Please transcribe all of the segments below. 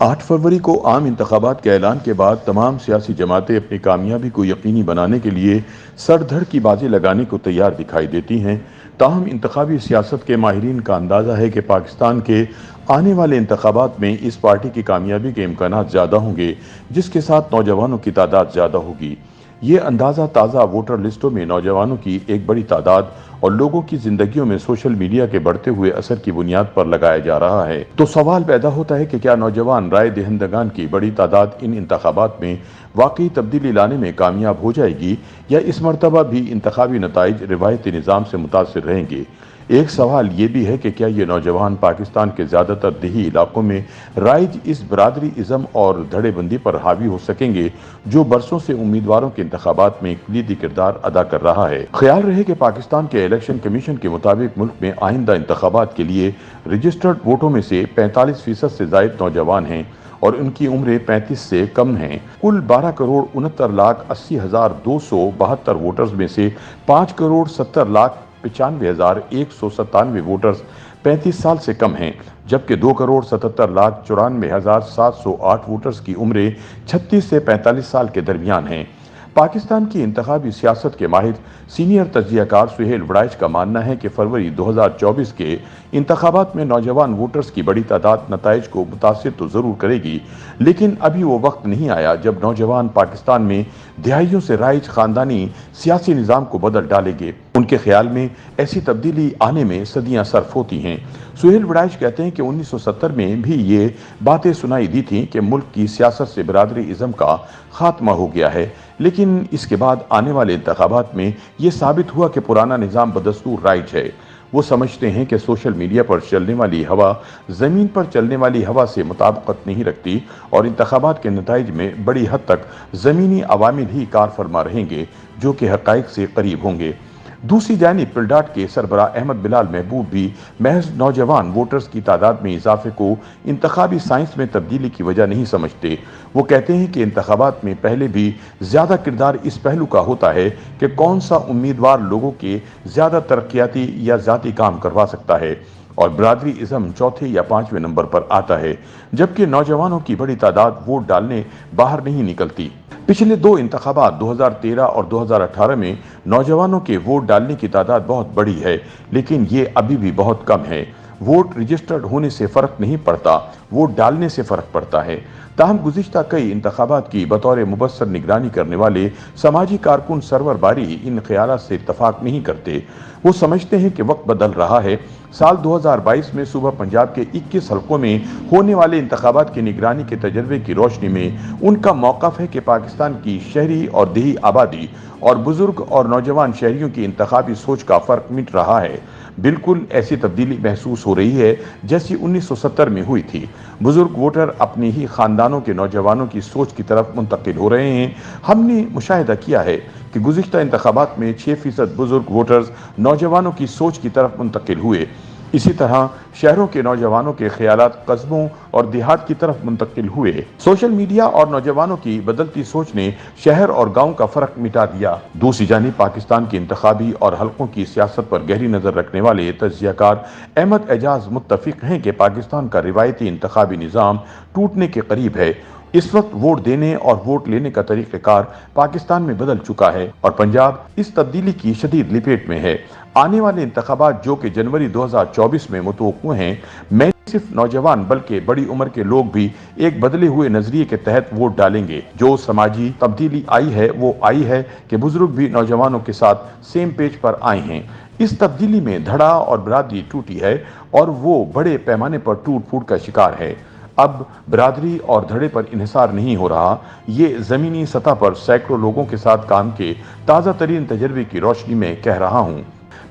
8 फरवरी को आम इंतखाबात के ऐलान के बाद तमाम सियासी जमातें अपनी कामयाबी को यकीनी बनाने के लिए सर धड़ की बाजी लगाने को तैयार दिखाई देती हैं। ताहम इंतखाबी सियासत के माहिरीन का अंदाज़ा है कि पाकिस्तान के आने वाले इंतखाबात में इस पार्टी की कामयाबी के इम्कानात ज़्यादा होंगे, जिसके साथ नौजवानों की तादाद ज़्यादा होगी। ये अंदाज़ा ताज़ा वोटर लिस्टों में नौजवानों की एक बड़ी तादाद और लोगों की जिंदगियों में सोशल मीडिया के बढ़ते हुए असर की बुनियाद पर लगाया जा रहा है। तो सवाल पैदा होता है कि क्या नौजवान राय दहिंदगान की बड़ी तादाद इन इंतखाबात में वाकई तब्दीली लाने में कामयाब हो जाएगी, या इस मरतबा भी इंतखाबी नताइज रिवायती निज़ाम से मुतासिर रहेंगे। एक सवाल ये भी है कि क्या ये नौजवान पाकिस्तान के ज़्यादातर देही इलाकों में राइज इस बरादरी इज़म और धड़ेबंदी पर हावी हो सकेंगे जो बरसों से उम्मीदवारों के इंतखाबात में कलीदी किरदार अदा कर रहा है। ख्याल रहे कि पाकिस्तान के इलेक्शन कमीशन के मुताबिक मुल्क में आइंदा इंतखाबात के लिए रजिस्टर्ड वोटों में से 45% से ज़ायद नौजवान हैं और उनकी उम्रें 35 से कम हैं। कुल 12,69,80,272 वोटर्स में से 5,70,95,197 वोटर्स 35 साल से कम हैं, जबकि 2,77,94,708 वोटर्स की उम्रें 36 से 45 साल के दरमियान हैं। पाकिस्तान की इंतखाबी सियासत के माहिर सीनियर तज्जियाकार सुहेल वड़ाइच का मानना है कि फरवरी 2024 के इंतखाबात में नौजवान वोटर्स की बड़ी तादाद नताइज को मुतासिर तो ज़रूर करेगी, लेकिन अभी वो वक्त नहीं आया जब नौजवान पाकिस्तान में दिहाइयों से राइज ख़ानदानी सियासी निज़ाम को बदल डालेंगे। उनके ख्याल में ऐसी तब्दीली आने में सदियां सर्फ होती हैं। सुहेल वड़ाइच कहते हैं कि 1970 में भी ये बातें सुनाई दी थीं कि मुल्क की सियासत से बरादरी इज़म का खात्मा हो गया है, लेकिन इसके बाद आने वाले इंतखाबात में ये साबित हुआ कि पुराना निज़ाम बदस्तूर राइज है। वो समझते हैं कि सोशल मीडिया पर चलने वाली हवा ज़मीन पर चलने वाली हवा से मुताबिकत नहीं रखती और इंतखाबात के नताइज में बड़ी हद तक ज़मीनी अवामिल ही कार फरमा रहेंगे जो कि हक़ाइक़ से करीब होंगे। दूसरी जानिब पिलडाट के सरबराह अहमद बिलाल महबूब भी महज नौजवान वोटर्स की तादाद में इजाफे को इंतखाबी साइंस में तब्दीली की वजह नहीं समझते। वो कहते हैं कि इंतखाबात में पहले भी ज़्यादा किरदार इस पहलू का होता है कि कौन सा उम्मीदवार लोगों के ज़्यादा तरक्याती या ज़ाती काम करवा सकता है, और बरादरी इज़म चौथे या 5वें नंबर पर आता है, जबकि नौजवानों की बड़ी तादाद वोट डालने बाहर नहीं निकलती। पिछले 2 इंतखाबात 2013 और 2018 में नौजवानों के वोट डालने की तादाद बहुत बड़ी है, लेकिन ये अभी भी बहुत कम है। वोट रजिस्टर्ड होने से फ़र्क नहीं पड़ता, वोट डालने से फ़र्क पड़ता है। ताहम गुज़िश्ता कई इंतखाबात की बतौर मुबस्सर निगरानी करने वाले समाजी कारकुन सरवर बारी इन ख्यालात से इत्तफाक नहीं करते। वो समझते हैं कि वक्त बदल रहा है। साल 2022 में सुबह पंजाब के 21 हल्कों में होने वाले इंतखाबात की निगरानी के तजर्बे की रोशनी में उनका मौक़िफ़ है कि पाकिस्तान की शहरी और देही आबादी और बुजुर्ग और नौजवान शहरियों की इंतखाबी सोच का फ़र्क मिट रहा है। बिल्कुल ऐसी तब्दीली महसूस हो रही है जैसी 1970 में हुई थी। बुजुर्ग वोटर अपनी ही ख़ानदानों के नौजवानों की सोच की तरफ मुंतकिल हो रहे हैं। हमने मुशाहिदा किया है कि गुज़िश्ता इंतखाबात में 6% बुजुर्ग वोटर्स नौजवानों की सोच की तरफ मुंतकिल हुए। इसी तरह शहरों के नौजवानों के ख्यालात कस्बों और देहात की तरफ मुंतकिल हुए। सोशल मीडिया और नौजवानों की बदलती सोच ने शहर और गांव का फर्क मिटा दिया। दूसरी जानिब पाकिस्तान की इंतखाबी और हल्कों की सियासत पर गहरी नजर रखने वाले तज्जियाकार अहमद एजाज मुत्तफिक हैं कि पाकिस्तान का रिवायती इंतखाबी निज़ाम टूटने के करीब है। इस वक्त वोट देने और वोट लेने का तरीक़ेकार पाकिस्तान में बदल चुका है और पंजाब इस तब्दीली की शदीद लिपेट में है। आने वाले इंतखाबात जो कि जनवरी 2024 में मुतवक्किल हैं, में सिर्फ नौजवान बल्कि बड़ी उम्र के लोग भी एक बदले हुए नजरिए के तहत वोट डालेंगे। जो समाजी तब्दीली आई है वो आई है कि बुजुर्ग भी नौजवानों के साथ सेम पेज पर आए हैं। इस तब्दीली में धड़ा और बरादरी टूटी है और वो बड़े पैमाने पर टूट फूट का शिकार है। अब बरादरी और धड़े पर इन्हिसार नहीं हो रहा, ये ज़मीनी सतह पर सैकड़ों लोगों के साथ काम के ताज़ा तरीन तजर्बे की रोशनी में कह रहा हूँ।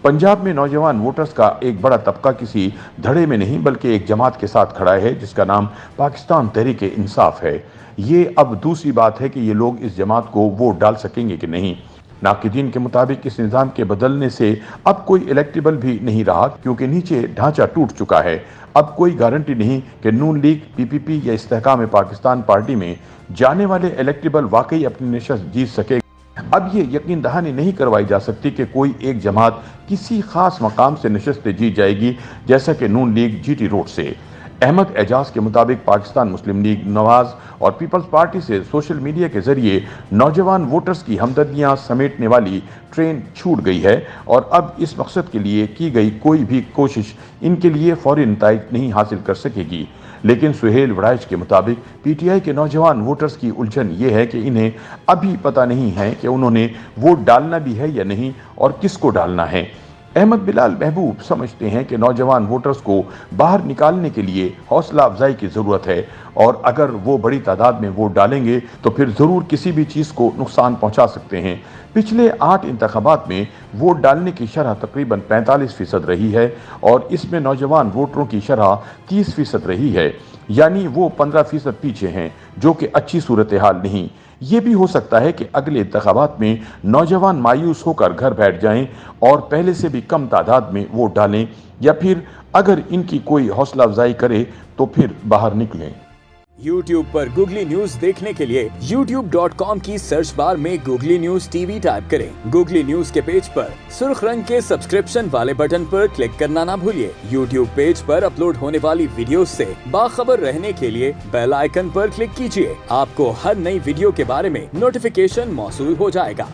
पंजाब में नौजवान वोटर्स का एक बड़ा तबका किसी धड़े में नहीं बल्कि एक जमात के साथ खड़ा है जिसका नाम पाकिस्तान तहरीक-ए-इंसाफ है। ये अब दूसरी बात है कि ये लोग इस जमात को वोट डाल सकेंगे कि नहीं। नाक़िदीन के मुताबिक इस निज़ाम के बदलने से अब कोई इलेक्टेबल भी नहीं रहा, क्योंकि नीचे ढांचा टूट चुका है। अब कोई गारंटी नहीं कि नून लीग, पीपीपी या इस्तेहकाम पाकिस्तान पार्टी में जाने वाले इलेक्टेबल वाकई अपनी नशस्त जीत सके। अब ये यकीन दहानी नहीं करवाई जा सकती कि कोई एक जमात किसी खास मकाम से नशस्तें जीत जाएगी, जैसा कि नून लीग जीटी रोड से। احمد اعجاز کے مطابق پاکستان مسلم لیگ نواز اور پیپلز پارٹی سے سوشل میڈیا کے ذریعے نوجوان ووٹرز کی ہمدردیاں سمیٹنے والی ٹرین چھوٹ گئی ہے اور اب اس مقصد کے لیے کی گئی کوئی بھی کوشش ان کے لیے فوری نتائج نہیں حاصل کر سکے گی۔ لیکن سہیل وڑائچ کے مطابق پی ٹی آئی کے نوجوان ووٹرز کی الجھن یہ ہے کہ انہیں ابھی پتہ نہیں ہے کہ انہوں نے ووٹ ڈالنا بھی ہے یا نہیں اور کس کو ڈالنا ہے۔ احمد بلال محبوب سمجھتے ہیں کہ نوجوان ووٹرز کو باہر نکالنے کے لیے حوصلہ افزائی کی ضرورت ہے اور اگر وہ بڑی تعداد میں ووٹ ڈالیں گے تو پھر ضرور کسی بھی چیز کو نقصان پہنچا سکتے ہیں۔ پچھلے 8 انتخابات میں ووٹ ڈالنے کی شرح تقریباً 45% رہی ہے اور اس میں نوجوان ووٹروں کی شرح 30% رہی ہے، یعنی وہ 15% پیچھے ہیں، جو کہ اچھی صورتحال نہیں۔ یہ بھی ہو سکتا ہے کہ اگلے انتخابات میں نوجوان مایوس ہو کر گھر بیٹھ جائیں اور پہلے سے بھی کم تعداد میں ووٹ ڈالیں، یا پھر اگر ان کی کوئی حوصلہ افزائی کرے تو پھر باہر نکلیں۔ YouTube پر گوگلی نیوز دیکھنے کے لیے youtube.com کی سرچ بار میں googly news T V type کریں۔ گوگلی نیوز کے پیج پر سرخ رنگ کے سبسکرپشن والے بٹن پر کلک کرنا نہ بھولیے۔ YouTube پیج پر اپلوڈ ہونے والی ویڈیوز سے باخبر رہنے کے لیے بیل آئیکن پر کلک کیجیے۔ آپ کو ہر نئی ویڈیو کے بارے میں نوٹیفیکیشن موصول ہو جائے گا۔